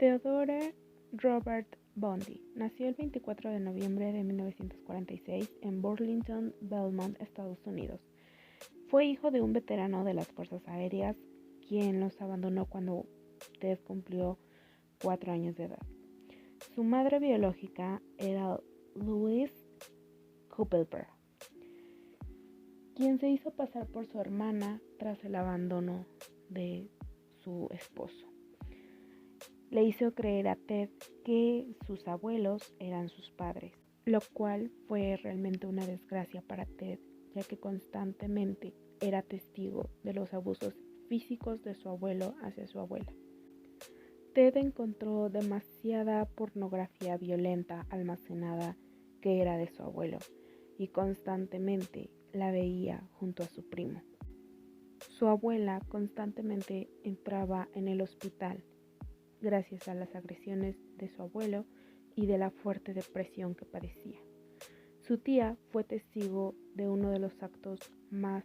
Theodore Robert Bundy nació el 24 de noviembre de 1946 en Burlington, Vermont, Estados Unidos. Fue hijo de un veterano de las Fuerzas Aéreas, quien los abandonó cuando Ted cumplió 4 años de edad. Su madre biológica era Louise Kuppelberg, quien se hizo pasar por su hermana tras el abandono de su esposo. Le hizo creer a Ted que sus abuelos eran sus padres, lo cual fue realmente una desgracia para Ted, ya que constantemente era testigo de los abusos físicos de su abuelo hacia su abuela. Ted encontró demasiada pornografía violenta almacenada que era de su abuelo y constantemente la veía junto a su primo. Su abuela constantemente entraba en el hospital gracias a las agresiones de su abuelo y de la fuerte depresión que padecía. Su tía fue testigo de uno de los actos más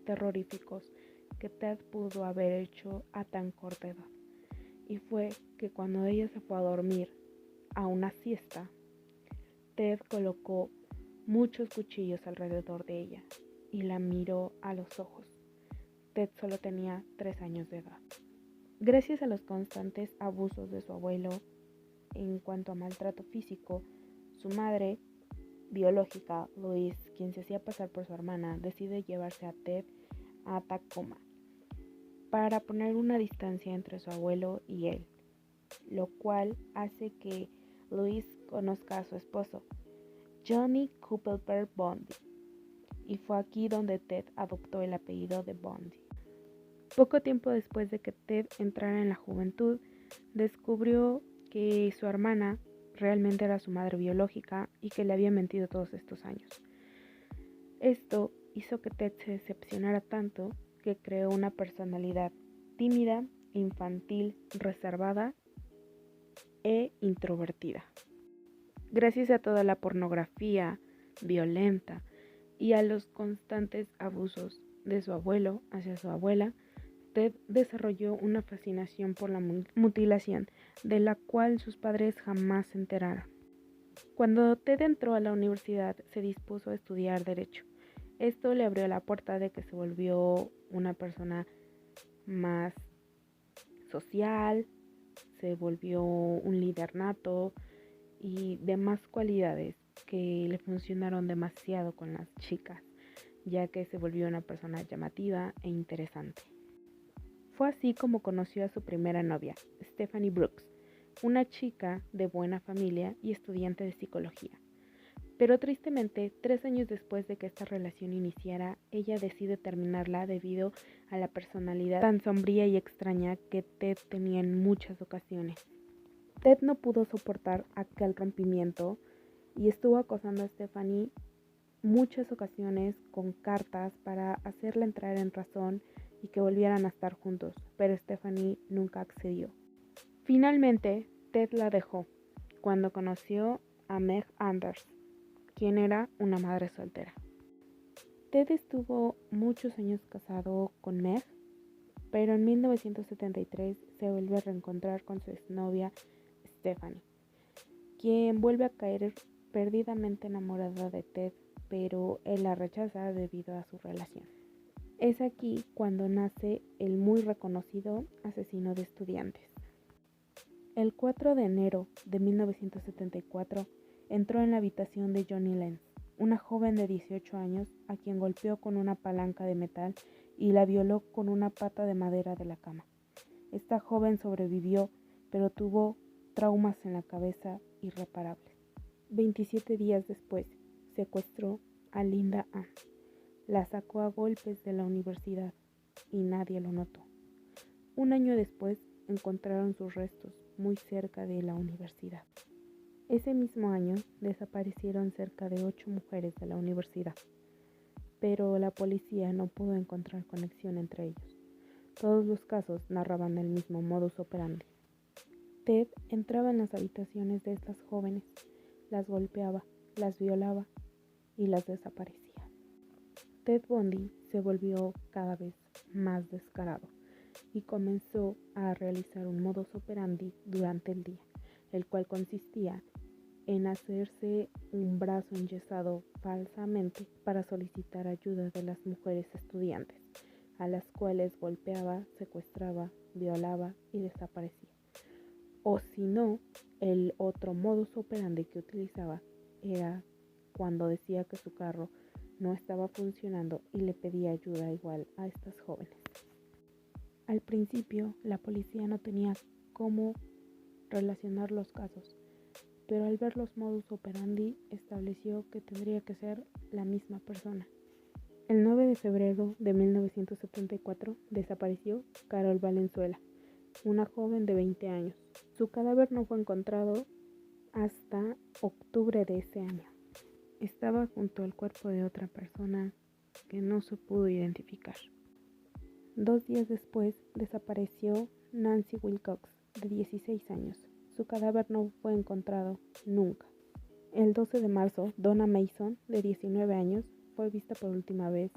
terroríficos que Ted pudo haber hecho a tan corta edad, y fue que cuando ella se fue a dormir a una siesta, Ted colocó muchos cuchillos alrededor de ella y la miró a los ojos. Ted solo tenía 3 años de edad. Gracias a los constantes abusos de su abuelo en cuanto a maltrato físico, su madre biológica, Louise, quien se hacía pasar por su hermana, decide llevarse a Ted a Tacoma para poner una distancia entre su abuelo y él, lo cual hace que Louise conozca a su esposo, Johnny Kuppelberg Bundy, y fue aquí donde Ted adoptó el apellido de Bundy. Poco tiempo después de que Ted entrara en la juventud, descubrió que su hermana realmente era su madre biológica y que le había mentido todos estos años. Esto hizo que Ted se decepcionara tanto que creó una personalidad tímida, infantil, reservada e introvertida. Gracias a toda la pornografía violenta y a los constantes abusos de su abuelo hacia su abuela, Ted desarrolló una fascinación por la mutilación, de la cual sus padres jamás se enteraron. Cuando Ted entró a la universidad, se dispuso a estudiar Derecho. Esto le abrió la puerta de que se volvió una persona más social, se volvió un líder nato y demás cualidades que le funcionaron demasiado con las chicas, ya que se volvió una persona llamativa e interesante. Fue así como conoció a su primera novia, Stephanie Brooks, una chica de buena familia y estudiante de psicología. Pero tristemente, 3 años después de que esta relación iniciara, ella decide terminarla debido a la personalidad tan sombría y extraña que Ted tenía en muchas ocasiones. Ted no pudo soportar aquel rompimiento y estuvo acosando a Stephanie muchas ocasiones con cartas para hacerla entrar en razón y que volvieran a estar juntos, pero Stephanie nunca accedió. Finalmente, Ted la dejó cuando conoció a Meg Anders, quien era una madre soltera. Ted estuvo muchos años casado con Meg, pero en 1973 se vuelve a reencontrar con su exnovia Stephanie, quien vuelve a caer perdidamente enamorada de Ted, pero él la rechaza debido a su relación. Es aquí cuando nace el muy reconocido asesino de estudiantes. El 4 de enero de 1974 entró en la habitación de Johnny Lenz, una joven de 18 años a quien golpeó con una palanca de metal y la violó con una pata de madera de la cama. Esta joven sobrevivió, pero tuvo traumas en la cabeza irreparables. 27 días después, secuestró a Linda Ann. La sacó a golpes de la universidad y nadie lo notó. Un año después encontraron sus restos muy cerca de la universidad. Ese mismo año desaparecieron cerca de 8 mujeres de la universidad, pero la policía no pudo encontrar conexión entre ellos. Todos los casos narraban el mismo modus operandi. Ted entraba en las habitaciones de estas jóvenes, las golpeaba, las violaba y las desaparecía. Ted Bundy se volvió cada vez más descarado y comenzó a realizar un modus operandi durante el día, el cual consistía en hacerse un brazo enyesado falsamente para solicitar ayuda de las mujeres estudiantes, a las cuales golpeaba, secuestraba, violaba y desaparecía. O si no, el otro modus operandi que utilizaba era cuando decía que su carro no estaba funcionando y le pedía ayuda igual a estas jóvenes. Al principio, la policía no tenía cómo relacionar los casos, pero al ver los modus operandi estableció que tendría que ser la misma persona. El 9 de febrero de 1974 desapareció Carol Valenzuela, una joven de 20 años. Su cadáver no fue encontrado hasta octubre de ese año. Estaba junto al cuerpo de otra persona que no se pudo identificar. 2 días después desapareció Nancy Wilcox, de 16 años. Su cadáver no fue encontrado nunca. El 12 de marzo, Donna Mason, de 19 años, fue vista por última vez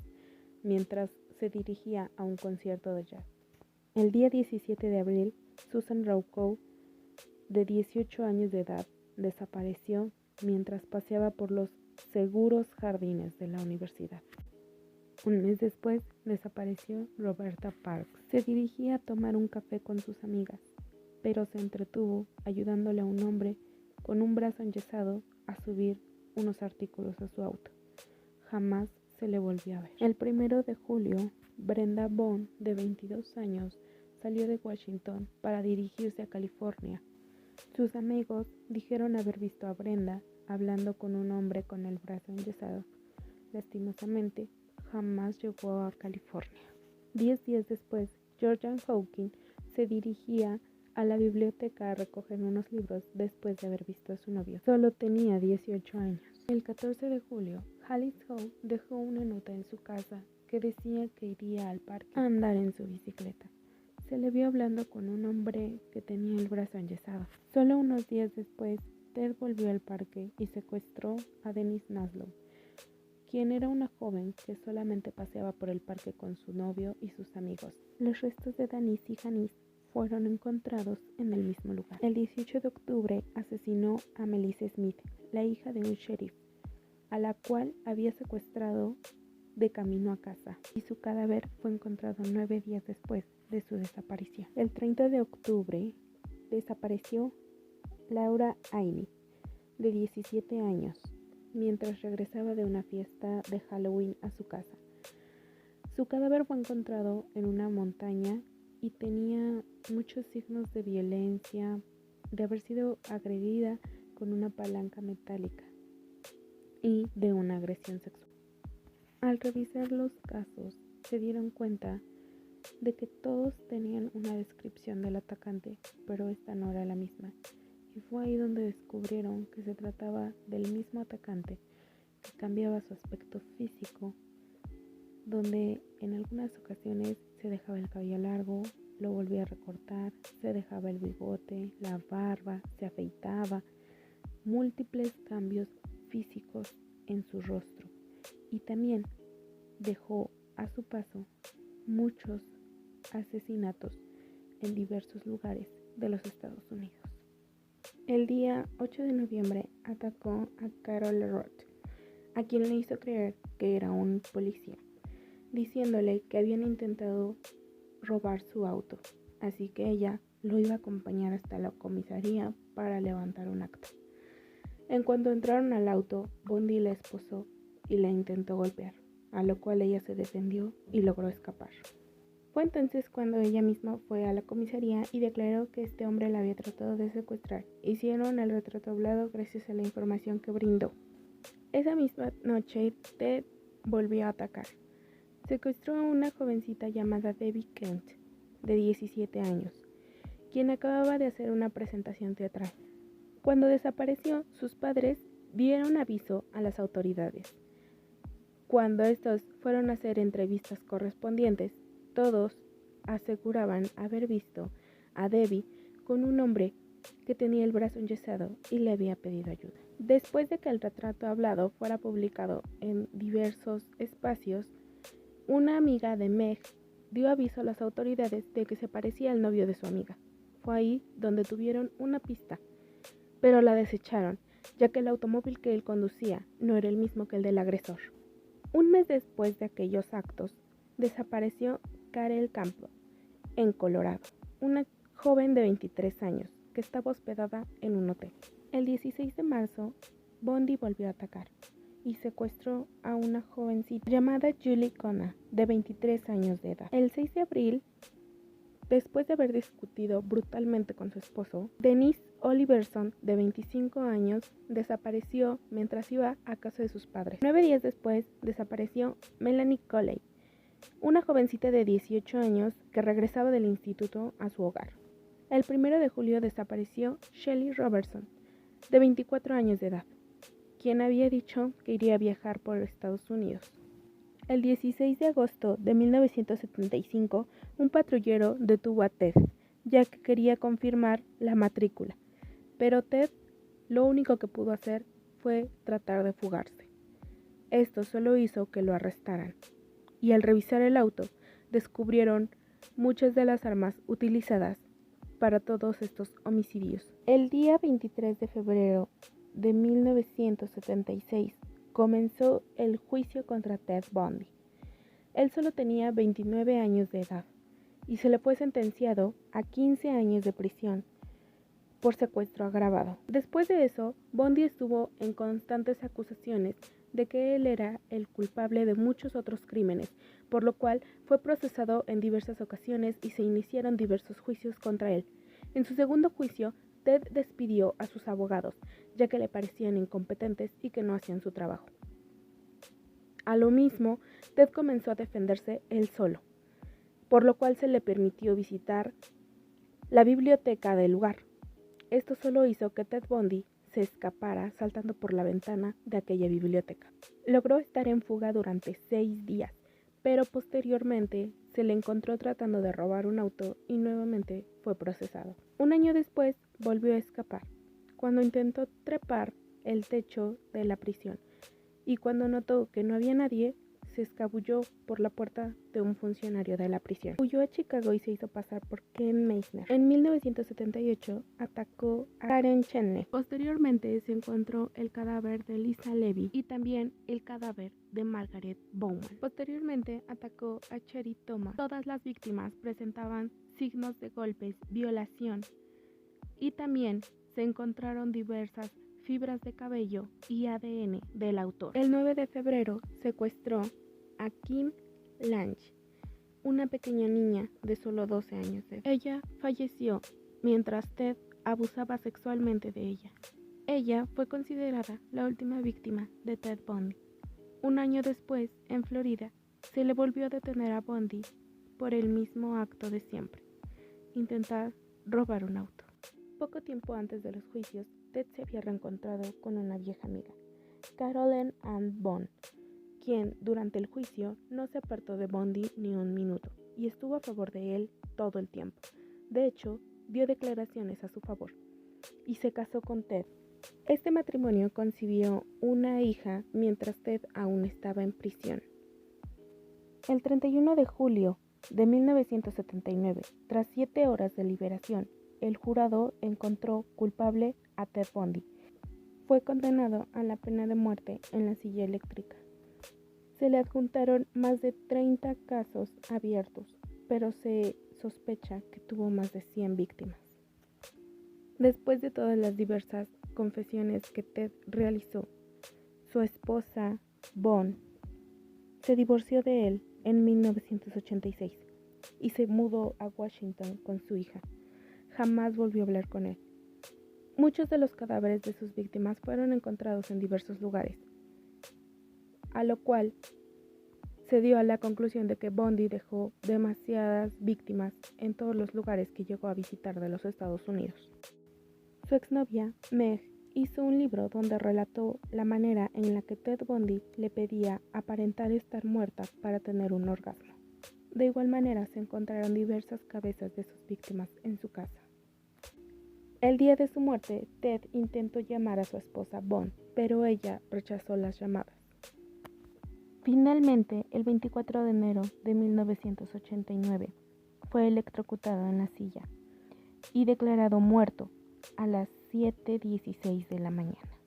mientras se dirigía a un concierto de jazz. El día 17 de abril, Susan Raucow, de 18 años de edad, desapareció mientras paseaba por los seguros jardines de la universidad. Un mes después, desapareció Roberta Parks. Se dirigía a tomar un café con sus amigas, pero se entretuvo ayudándole a un hombre con un brazo enyesado a subir unos artículos a su auto. Jamás se le volvió a ver. El 1 de julio, Brenda Bond, de 22 años, salió de Washington para dirigirse a California. Sus amigos dijeron haber visto a Brenda hablando con un hombre con el brazo enyesado. Lastimosamente, jamás llegó a California. 10 días después, Georgian Hawkins se dirigía a la biblioteca a recoger unos libros después de haber visto a su novio. Solo tenía 18 años. El 14 de julio, Alice Howe dejó una nota en su casa que decía que iría al parque a andar en su bicicleta. Se le vio hablando con un hombre que tenía el brazo enyesado. Solo unos días después, Ted volvió al parque y secuestró a Denise Naslow, quien era una joven que solamente paseaba por el parque con su novio y sus amigos. Los restos de Denise y Janice fueron encontrados en el mismo lugar. El 18 de octubre asesinó a Melissa Smith, la hija de un sheriff, a la cual había secuestrado de camino a casa, y su cadáver fue encontrado 9 días después de su desaparición. El 30 de octubre desapareció Laura Ainey, de 17 años, mientras regresaba de una fiesta de Halloween a su casa. Su cadáver fue encontrado en una montaña y tenía muchos signos de violencia, de haber sido agredida con una palanca metálica y de una agresión sexual. Al revisar los casos, se dieron cuenta de que todos tenían una descripción del atacante, pero esta no era la misma. Y fue ahí donde descubrieron que se trataba del mismo atacante, que cambiaba su aspecto físico, donde en algunas ocasiones se dejaba el cabello largo, lo volvía a recortar, se dejaba el bigote, la barba, se afeitaba, múltiples cambios físicos en su rostro, y también dejó a su paso muchos asesinatos en diversos lugares de los Estados Unidos. El día 8 de noviembre atacó a Carol Roth, a quien le hizo creer que era un policía, diciéndole que habían intentado robar su auto, así que ella lo iba a acompañar hasta la comisaría para levantar un acta. En cuanto entraron al auto, Bondi la esposó y la intentó golpear, a lo cual ella se defendió y logró escapar. Fue entonces cuando ella misma fue a la comisaría y declaró que este hombre la había tratado de secuestrar. Hicieron el retrato hablado gracias a la información que brindó. Esa misma noche, Ted volvió a atacar. Secuestró a una jovencita llamada Debbie Kent, de 17 años, quien acababa de hacer una presentación teatral. Cuando desapareció, sus padres dieron aviso a las autoridades. Cuando estos fueron a hacer entrevistas correspondientes, todos aseguraban haber visto a Debbie con un hombre que tenía el brazo enyesado y le había pedido ayuda. Después de que el retrato hablado fuera publicado en diversos espacios, una amiga de Meg dio aviso a las autoridades de que se parecía al novio de su amiga. Fue ahí donde tuvieron una pista, pero la desecharon, ya que el automóvil que él conducía no era el mismo que el del agresor. Un mes después de aquellos actos, desapareció Karel Campbell, en Colorado, una joven de 23 años que estaba hospedada en un hotel. El 16 de marzo, Bundy volvió a atacar y secuestró a una jovencita llamada Julie Connor, de 23 años de edad. El 6 de abril, después de haber discutido brutalmente con su esposo, Denise Oliverson, de 25 años, desapareció mientras iba a casa de sus padres. 9 días después, desapareció Melanie Coley, una jovencita de 18 años que regresaba del instituto a su hogar. El 1 de julio desapareció Shelley Robertson, de 24 años de edad, quien había dicho que iría a viajar por Estados Unidos. El 16 de agosto de 1975, un patrullero detuvo a Ted, ya que quería confirmar la matrícula, pero Ted lo único que pudo hacer fue tratar de fugarse. Esto solo hizo que lo arrestaran, y al revisar el auto, descubrieron muchas de las armas utilizadas para todos estos homicidios. El día 23 de febrero de 1976 comenzó el juicio contra Ted Bundy. Él solo tenía 29 años de edad y se le fue sentenciado a 15 años de prisión por secuestro agravado. Después de eso, Bundy estuvo en constantes acusaciones de que él era el culpable de muchos otros crímenes, por lo cual fue procesado en diversas ocasiones y se iniciaron diversos juicios contra él. En su segundo juicio, Ted despidió a sus abogados, ya que le parecían incompetentes y que no hacían su trabajo. A lo mismo, Ted comenzó a defenderse él solo, por lo cual se le permitió visitar la biblioteca del lugar. Esto solo hizo que Ted Bundy se escapara saltando por la ventana de aquella biblioteca. Logró estar en fuga durante 6 días, pero posteriormente se le encontró tratando de robar un auto y nuevamente fue procesado. Un año después volvió a escapar, cuando intentó trepar el techo de la prisión y cuando notó que no había nadie, se escabulló por la puerta de un funcionario de la prisión. Huyó a Chicago y se hizo pasar por Ken Meisner. En 1978 atacó a Karen Chandler. Posteriormente se encontró el cadáver de Lisa Levy y también el cadáver de Margaret Bowman. Posteriormente atacó a Cherry Thomas. Todas las víctimas presentaban signos de golpes, violación y también se encontraron diversas fibras de cabello y ADN del autor. El 9 de febrero secuestró a Kim Lange, una pequeña niña de solo 12 años de edad. Ella falleció mientras Ted abusaba sexualmente de ella. Ella fue considerada la última víctima de Ted Bundy. Un año después, en Florida, se le volvió a detener a Bundy por el mismo acto de siempre, intentar robar un auto. Poco tiempo antes de los juicios, Ted se había reencontrado con una vieja amiga, Carolyn Ann Bond, quien durante el juicio no se apartó de Bundy ni un minuto y estuvo a favor de él todo el tiempo. De hecho, dio declaraciones a su favor y se casó con Ted. Este matrimonio concibió una hija mientras Ted aún estaba en prisión. El 31 de julio de 1979, tras 7 horas de liberación, el jurado encontró culpable a Ted Bundy. Fue condenado a la pena de muerte en la silla eléctrica. Se le adjuntaron más de 30 casos abiertos, pero se sospecha que tuvo más de 100 víctimas. Después de todas las diversas confesiones que Ted realizó, su esposa, Bond, se divorció de él en 1986 y se mudó a Washington con su hija. Jamás volvió a hablar con él. Muchos de los cadáveres de sus víctimas fueron encontrados en diversos lugares, a lo cual se dio a la conclusión de que Bundy dejó demasiadas víctimas en todos los lugares que llegó a visitar de los Estados Unidos. Su exnovia, Meg, hizo un libro donde relató la manera en la que Ted Bundy le pedía aparentar estar muerta para tener un orgasmo. De igual manera se encontraron diversas cabezas de sus víctimas en su casa. El día de su muerte, Ted intentó llamar a su esposa Bond, pero ella rechazó las llamadas. Finalmente, el 24 de enero de 1989, fue electrocutado en la silla y declarado muerto a las 7:16 de la mañana.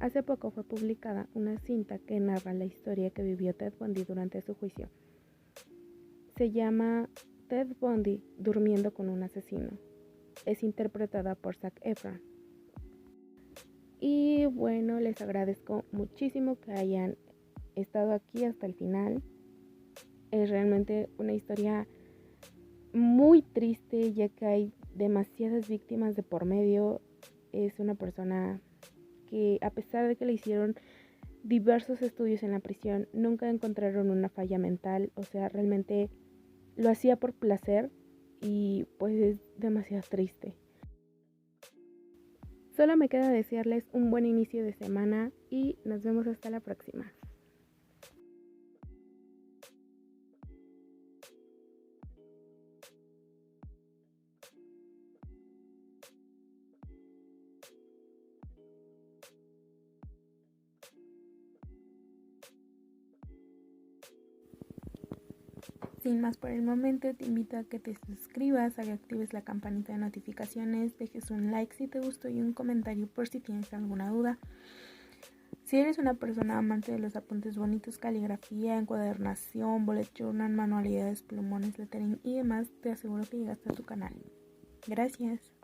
Hace poco fue publicada una cinta que narra la historia que vivió Ted Bundy durante su juicio. Se llama Ted Bundy durmiendo con un asesino. Es interpretada por Zac Efron. Y bueno, les agradezco muchísimo que hayan estado aquí hasta el final. Es realmente una historia muy triste, ya que hay demasiadas víctimas de por medio. Es una persona que, a pesar de que le hicieron diversos estudios en la prisión, nunca encontraron una falla mental. O sea, realmente lo hacía por placer y pues es demasiado triste. Solo me queda desearles un buen inicio de semana y nos vemos hasta la próxima. Sin más por el momento, te invito a que te suscribas, a que actives la campanita de notificaciones, dejes un like si te gustó y un comentario por si tienes alguna duda. Si eres una persona amante de los apuntes bonitos, caligrafía, encuadernación, bullet journal, manualidades, plumones, lettering y demás, te aseguro que llegaste a tu canal. Gracias.